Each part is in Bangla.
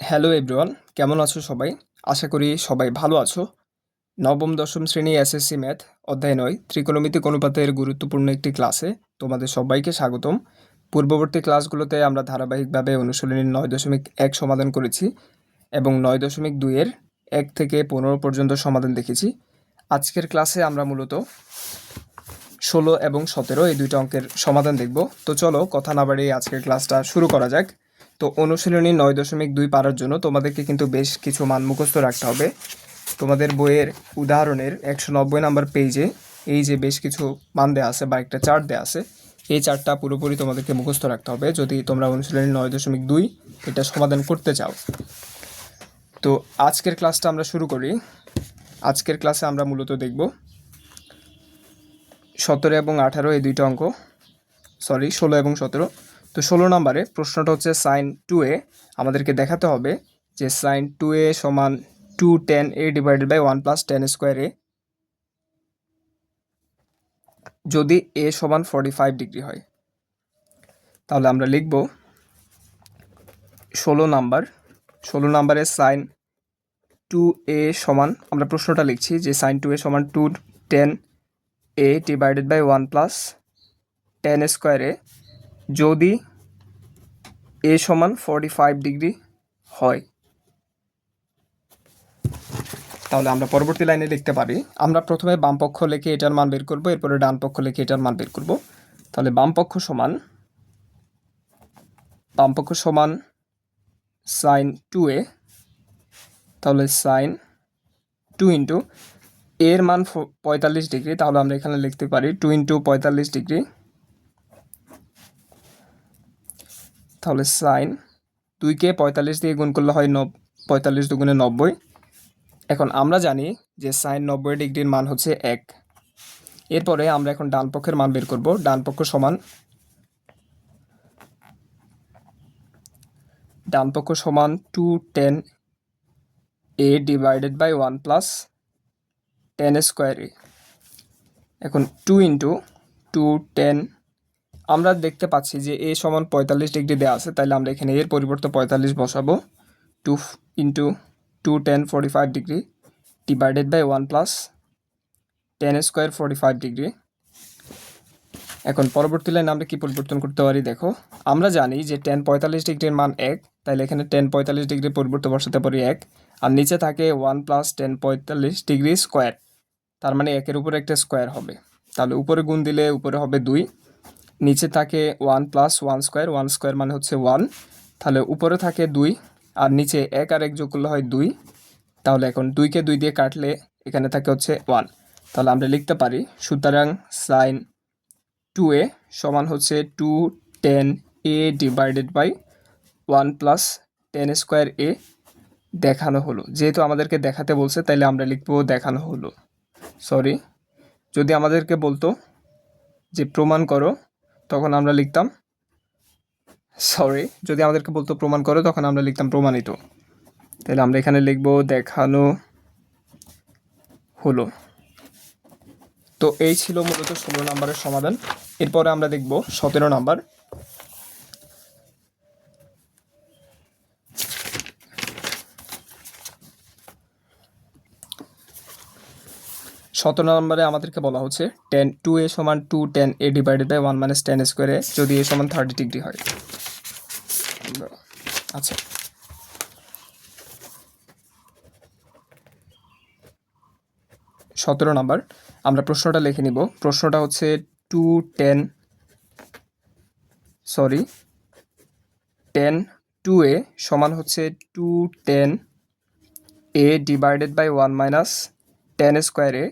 হ্যালো এভরিওয়ান, কেমন আছো সবাই? আশা করি সবাই ভালো আছো। নবম দশম শ্রেণী এসএসসি ম্যাথ অধ্যায় ৯ ত্রিকোণমিতিক অনুপাতের গুরুত্বপূর্ণ একটি ক্লাসে তোমাদের সবাইকে স্বাগতম। পূর্ববর্তী ক্লাসগুলোতে আমরা ধারাবাহিকভাবে অনুশীলনী ৯.১ সমাধান করেছি এবং ৯.২ এর ১ থেকে ১৫ পর্যন্ত সমাধান দেখেছি। আজকের ক্লাসে আমরা মূলত ১৬ এবং ১৭ এই দুইটা অঙ্কের সমাধান দেখব। তো চলো কথা না বাড়িয়ে আজকের ক্লাসটা শুরু করা যাক। তো অনুশীলনী ৯.২ পারার জন্য তোমাদেরকে কিন্তু বেশ কিছু মান মুখস্থ রাখতে হবে। তোমাদের বইয়ের উদাহরণের ১৯০ নাম্বার পেজে এই যে বেশ কিছু মান দেওয়া আছে বা একটা চার্ট দেওয়া আছে, এই চার্টটা পুরোপুরি তোমাদেরকে মুখস্থ রাখতে হবে যদি তোমরা অনুশীলনী ৯.২ এটা সমাধান করতে চাও। তো আজকের ক্লাসটা আমরা শুরু করি। আজকের ক্লাসে আমরা মূলত দেখব ১৭ এবং ১৮ এই দুইটা অঙ্ক, ১৬ এবং ১৭। তো ১৬ নম্বরে প্রশ্নটা হচ্ছে সাইন 2a। আমাদেরকে দেখাতে হবে যে সাইন 2a সমান 2tan a divided by 1 plus tan square a যদি a সমান 45 ডিগ্রি হয়। তাহলে আমরা লিখব ১৬ নাম্বারে সাইন 2a সমান, আমরা প্রশ্নটা লিখছি যে সাইন 2a সমান 2tan a divided by 1 plus tan square a যদি a সমান 45 ডিগ্রি হয়। তাহলে আমরা পরবর্তী লাইনে লিখতে পারি, আমরা প্রথমে বাম পক্ষ লিখে এটার মান বের করব, এরপরে ডান পক্ষ লিখে এটার মান বের করব। তাহলে বাম পক্ষ সমান সাইন 2a, তাহলে সাইন 2 ইন্টু এর মান 45 ডিগ্রি, তাহলে আমরা এখানে লিখতে পারি 2 ইন্টু 45 ডিগ্রি, তাহলে সাইন 2কে 45 দিয়ে গুণ করলে হয় 45 দুগুণে 90। এখন আমরা জানি যে সাইন 90 ডিগ্রির মান হচ্ছে 1। এরপরে আমরা এখন ডান পক্ষের মান বের করব। ডান পক্ষ সমান 2tan a divided by 1 plus tan square a। এখন 2 ইন্টু 2tan, আমরা দেখতে পাচ্ছি যে a সমান 45 ডিগ্রি দেওয়া আছে, তাহলে আমরা এখানে এর পরিবর্তে 45 বসাবো। 2 into 2tan 45 degree divided by 1 plus tan square 45 degree. এখন পরবর্তী লাইনে আমরা কি পরিবর্তন করতে পারি দেখো, আমরা জানি যে tan 45 ডিগ্রির মান 1, তাহলে এখানে tan 45 ডিগ্রি পরিবর্তে বসাতে পারি 1, আর নিচে থাকে 1 প্লাস tan 45 ডিগ্রি স্কোয়ার, তার মানে 1-এর উপরে একটা স্কোয়ার হবে, তাহলে উপরে গুণ দিলে উপরে হবে 2, নিচে থাকে 1 প্লাস 1 স্কোয়ার মানে হচ্ছে 1, তাহলে উপরে থাকে 2 আর নিচে 1 আর 1 যোগ করলে হয় 2, তাহলে এখন 2কে 2 দিয়ে কাটলে এখানে থাকে হচ্ছে 1। তাহলে আমরা লিখতে পারি সুতরাং সাইন 2a সমান হচ্ছে 2tan a divided by 1 plus tan square a দেখানো হলো। যেহেতু আমাদেরকে দেখাতে বলছে তাইলে আমরা লিখব দেখানো হলো। যদি আমাদেরকে বলতো যে প্রমাণ করো তখন আমরা লিখতাম প্রমাণিত। তাহলে আমরা এখানে লিখব দেখানো হলো। তো এই ছিল মূলত ১৬ নম্বরের সমাধান। এরপরে আমরা দেখব ১৭ নম্বর। ১৭ নম্বরে আমাদেরকে বলা হচ্ছে tan 2a সমান 2tan a divided by 1 minus tan square a যদি a সমান 30 ডিগ্রি হয়। আচ্ছা, ১৭ নম্বর আমরা প্রশ্নটা লিখে নিব। প্রশ্নটা হচ্ছে tan 2a সমান হচ্ছে 2tan a divided by 1 minus tan square a,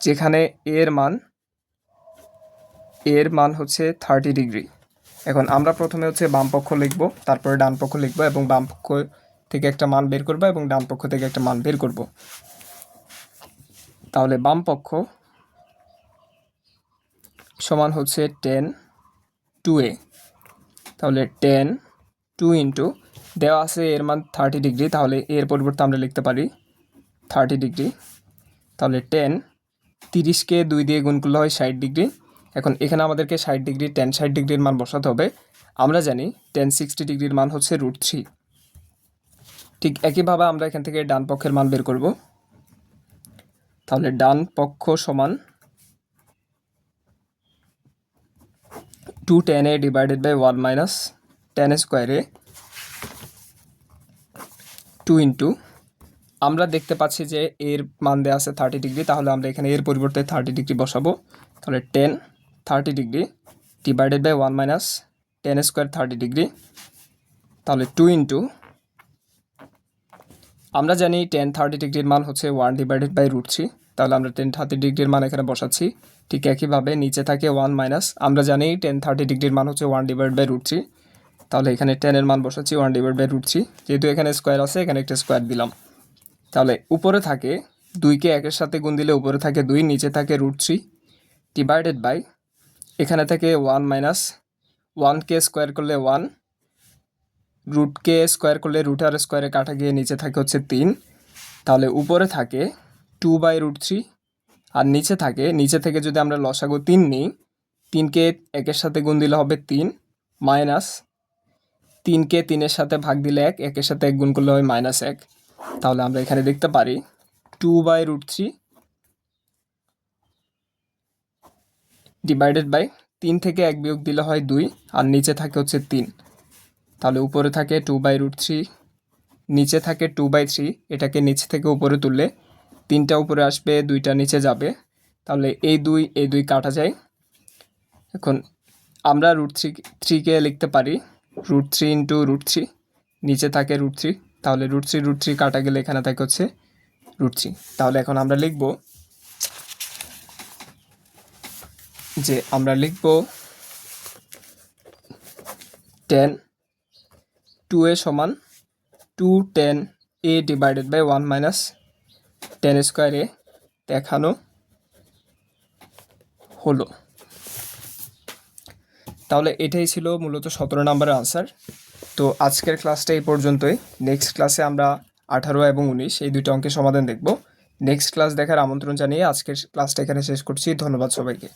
যেখানে এর মান হচ্ছে 30 ডিগ্রি। এখন আমরা প্রথমে হচ্ছে বাম পক্ষ লিখব, তারপরে ডান পক্ষ লিখব এবং বাম পক্ষ থেকে একটা মান বের করব এবং ডান পক্ষ থেকে একটা মান বের করব। তাহলে বাম পক্ষ সমান হচ্ছে tan 2a, তাহলে tan 2 ইন্টু দেওয়া আছে এর মান 30 ডিগ্রি, তাহলে এর পরিবর্তে আমরা লিখতে পারি 30 ডিগ্রি, তাহলে tan 30কে 2 দিয়ে গুণ করলে হয় 60 ডিগ্রি। এখন এখানে আমাদেরকে 60 ডিগ্রি tan 60 ডিগ্রির মান বসাতে হবে। আমরা জানি tan 60 ডিগ্রির মান হচ্ছে √3। ঠিক একইভাবে আমরা এখান থেকে ডান পক্ষের মান বের করব। তাহলে ডান পক্ষ সমান 2tan a divided by 1 minus tan square a 2 into, আমরা দেখতে পাচ্ছি যে এর মান দেওয়া আছে 30 ডিগ্রি, তাহলে আমরা এখানে এর পরিবর্তে 30 ডিগ্রি বসাবো। তাহলে 10 30 degree divided by 1 minus tan square 30 degree, তাহলে 2 ইন্টু, আমরা জানি tan 30 ডিগ্রির মান হচ্ছে 1 ডিভাইডেড বাই √3, তাহলে আমরা tan 30 ডিগ্রির মান এখানে বসাচ্ছি। ঠিক একইভাবে নিচে থাকে 1 মাইনাস, আমরা জানি tan 30 ডিগ্রির মান হচ্ছে 1 ডিভাইড বাই √3, তাহলে এখানে 10 এর মান বসাচ্ছি 1 ডিভাইড বাই √3, যেহেতু এখানে স্কোয়ার আছে এখানে একটা স্কোয়ার দিলাম। তাহলে উপরে থাকে 2কে 1-এর সাথে গুণ দিলে উপরে থাকে 2, নিচে থাকে √3 ডিভাইডেড বাই, এখানে থেকে 1 মাইনাস 1কে স্কোয়ার করলে 1, √কে স্কোয়ার করলে √আর স্কোয়ারে কাটা গিয়ে নিচে থাকে হচ্ছে 3, তাহলে উপরে থাকে 2/√3 আর নিচে থেকে যদি আমরা লসাগু 3 নিই, 3কে 1-এর সাথে গুণ দিলে হবে 3 মাইনাস 3কে 3-এর সাথে ভাগ দিলে 1, 1-এর সাথে 1 গুণ করলে হয় -1, তাহলে আমরা এখানে দেখতে পারি 2/√3 ডিভাইডেড বাই 3 থেকে 1 বিয়োগ দিলে হয় 2 আর নিচে থাকে হচ্ছে 3, তাহলে উপরে থাকে 2/√3, নিচে থাকে 2/3, এটাকে নিচে থেকে উপরে তুললে 3টা উপরে আসবে 2টা নিচে যাবে, তাহলে এই 2 কাটা যায়। এখন আমরা √3কে লিখতে পারি √3 ইন্টু √3, নিচে থাকে √3, তাহলে √3 কাটা গেলে এখানে থাকে হচ্ছে √3, তাহলে এখন আমরা লিখব tan 2a সমান 2tan a divided by 1 minus tan square a দেখানো হলো। তাহলে এটাই ছিল মূলত 17 নম্বরের আনসার। তো আজকের ক্লাসটা এই পর্যন্তই। নেক্সট ক্লাসে আমরা 18 এবং 19 এই দুটো অঙ্কের সমাধান দেখব। নেক্সট ক্লাস দেখার আমন্ত্রণ জানিয়ে আজকের ক্লাসটা এখানে শেষ করছি। ধন্যবাদ সবাইকে।